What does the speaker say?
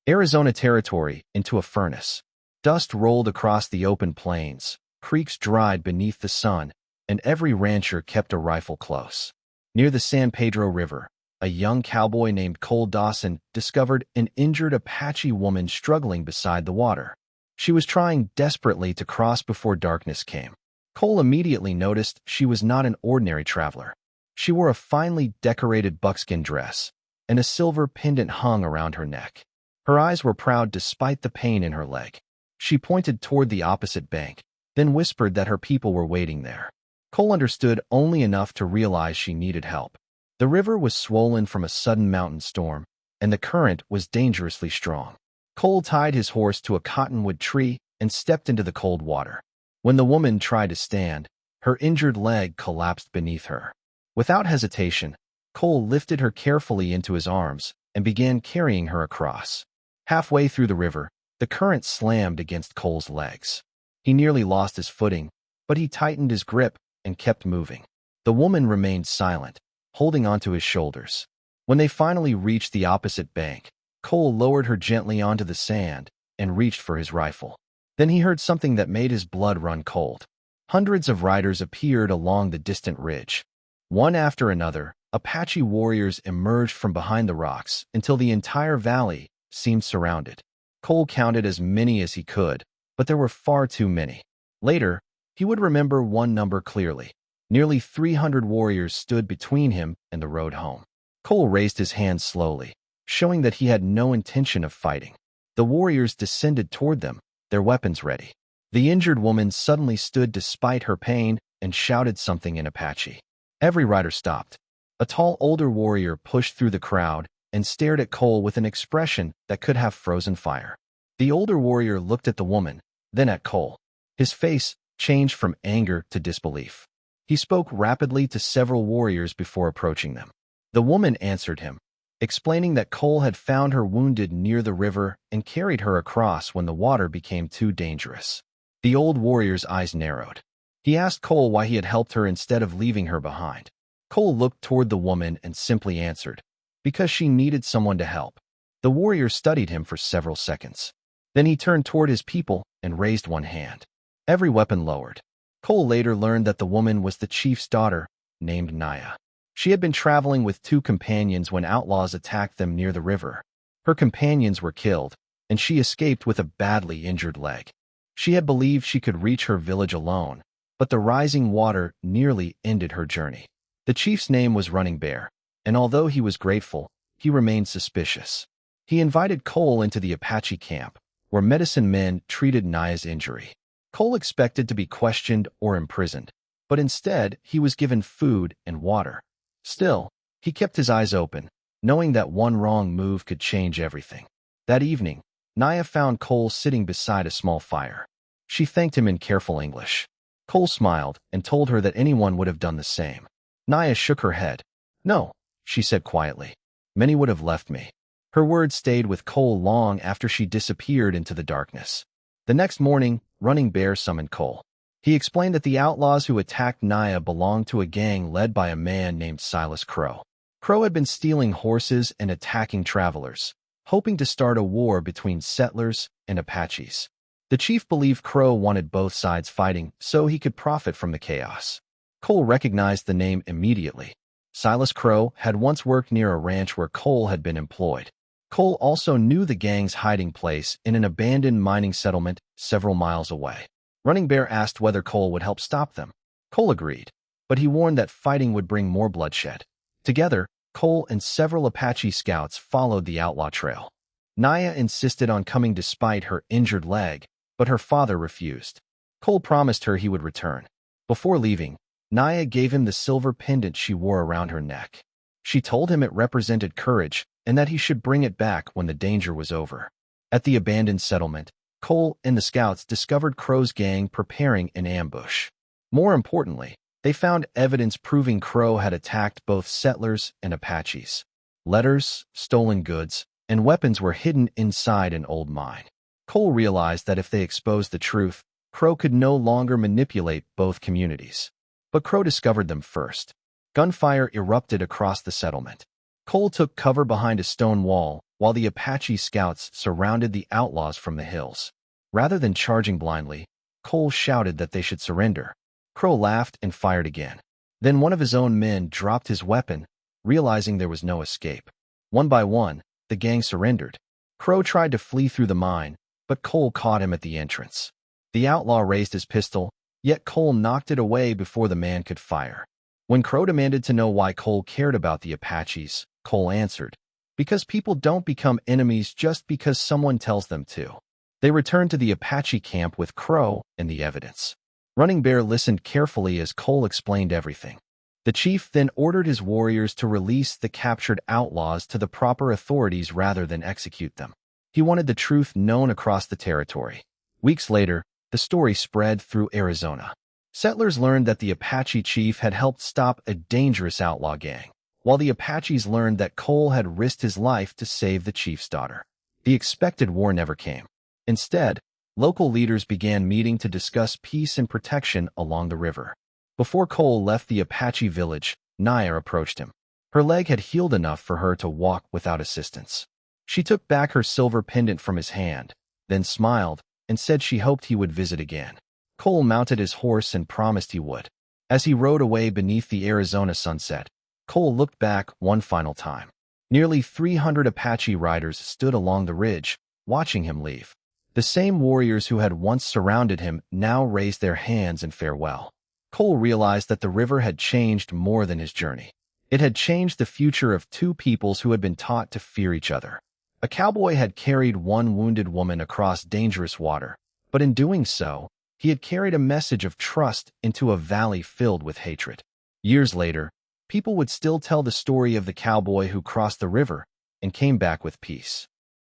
Arizona Territory into a furnace. Dust rolled across the open plains, creeks dried beneath the sun, and every rancher kept a rifle close. Near the San Pedro River, a young cowboy named Cole Dawson discovered an injured Apache woman struggling beside the water. She was trying desperately to cross before darkness came. Cole immediately noticed she was not an ordinary traveler. She wore a finely decorated buckskin dress, and a silver pendant hung around her neck. Her eyes were proud despite the pain in her leg. She pointed toward the opposite bank, then whispered that her people were waiting there. Cole understood only enough to realize she needed help. The river was swollen from a sudden mountain storm, and the current was dangerously strong. Cole tied his horse to a cottonwood tree and stepped into the cold water. When the woman tried to stand, her injured leg collapsed beneath her. Without hesitation, Cole lifted her carefully into his arms and began carrying her across. Halfway through the river, the current slammed against Cole's legs. He nearly lost his footing, but he tightened his grip and kept moving. The woman remained silent, holding onto his shoulders. When they finally reached the opposite bank, Cole lowered her gently onto the sand and reached for his rifle. Then he heard something that made his blood run cold. Hundreds of riders appeared along the distant ridge. One after another, Apache warriors emerged from behind the rocks until the entire valley seemed surrounded. Cole counted as many as he could, but there were far too many. Later, he would remember one number clearly. Nearly 300 warriors stood between him and the road home. Cole raised his hands slowly, showing that he had no intention of fighting. The warriors descended toward them, their weapons ready. The injured woman suddenly stood despite her pain and shouted something in Apache. Every rider stopped. A tall older warrior pushed through the crowd and stared at Cole with an expression that could have frozen fire. The older warrior looked at the woman, then at Cole. His face changed from anger to disbelief. He spoke rapidly to several warriors before approaching them. The woman answered him, explaining that Cole had found her wounded near the river and carried her across when the water became too dangerous. The old warrior's eyes narrowed. He asked Cole why he had helped her instead of leaving her behind. Cole looked toward the woman and simply answered, because she needed someone to help. The warrior studied him for several seconds. Then he turned toward his people and raised one hand. Every weapon lowered. Cole later learned that the woman was the chief's daughter, named Naya. She had been traveling with two companions when outlaws attacked them near the river. Her companions were killed, and she escaped with a badly injured leg. She had believed she could reach her village alone, but the rising water nearly ended her journey. The chief's name was Running Bear, and although he was grateful, he remained suspicious. He invited Cole into the Apache camp, where medicine men treated Naya's injury. Cole expected to be questioned or imprisoned, but instead he was given food and water. Still, he kept his eyes open, knowing that one wrong move could change everything. That evening, Naya found Cole sitting beside a small fire. She thanked him in careful English. Cole smiled and told her that anyone would have done the same. Naya shook her head. "No," she said quietly. "Many would have left me." Her words stayed with Cole long after she disappeared into the darkness. The next morning, Running Bear summoned Cole. He explained that the outlaws who attacked Naya belonged to a gang led by a man named Silas Crow. Crow had been stealing horses and attacking travelers, hoping to start a war between settlers and Apaches. The chief believed Crow wanted both sides fighting so he could profit from the chaos. Cole recognized the name immediately. Silas Crow had once worked near a ranch where Cole had been employed. Cole also knew the gang's hiding place in an abandoned mining settlement several miles away. Running Bear asked whether Cole would help stop them. Cole agreed, but he warned that fighting would bring more bloodshed. Together, Cole and several Apache scouts followed the outlaw trail. Naya insisted on coming despite her injured leg, but her father refused. Cole promised her he would return. Before leaving, Naya gave him the silver pendant she wore around her neck. She told him it represented courage and that he should bring it back when the danger was over. At the abandoned settlement, Cole and the scouts discovered Crow's gang preparing an ambush. More importantly, they found evidence proving Crow had attacked both settlers and Apaches. Letters, stolen goods, and weapons were hidden inside an old mine. Cole realized that if they exposed the truth, Crow could no longer manipulate both communities. But Crow discovered them first. Gunfire erupted across the settlement. Cole took cover behind a stone wall while the Apache scouts surrounded the outlaws from the hills. Rather than charging blindly, Cole shouted that they should surrender. Crow laughed and fired again. Then one of his own men dropped his weapon, realizing there was no escape. One by one, the gang surrendered. Crow tried to flee through the mine, but Cole caught him at the entrance. The outlaw raised his pistol, yet Cole knocked it away before the man could fire. When Crow demanded to know why Cole cared about the Apaches, Cole answered, "Because people don't become enemies just because someone tells them to." They returned to the Apache camp with Crow and the evidence. Running Bear listened carefully as Cole explained everything. The chief then ordered his warriors to release the captured outlaws to the proper authorities rather than execute them. He wanted the truth known across the territory. Weeks later, the story spread through Arizona. Settlers learned that the Apache chief had helped stop a dangerous outlaw gang, while the Apaches learned that Cole had risked his life to save the chief's daughter. The expected war never came. Instead, local leaders began meeting to discuss peace and protection along the river. Before Cole left the Apache village, Naya approached him. Her leg had healed enough for her to walk without assistance. She took back her silver pendant from his hand, then smiled and said she hoped he would visit again. Cole mounted his horse and promised he would. As he rode away beneath the Arizona sunset, Cole looked back one final time. Nearly 300 Apache riders stood along the ridge, watching him leave. The same warriors who had once surrounded him now raised their hands in farewell. Cole realized that the river had changed more than his journey. It had changed the future of two peoples who had been taught to fear each other. A cowboy had carried one wounded woman across dangerous water, but in doing so, he had carried a message of trust into a valley filled with hatred. Years later, people would still tell the story of the cowboy who crossed the river and came back with peace.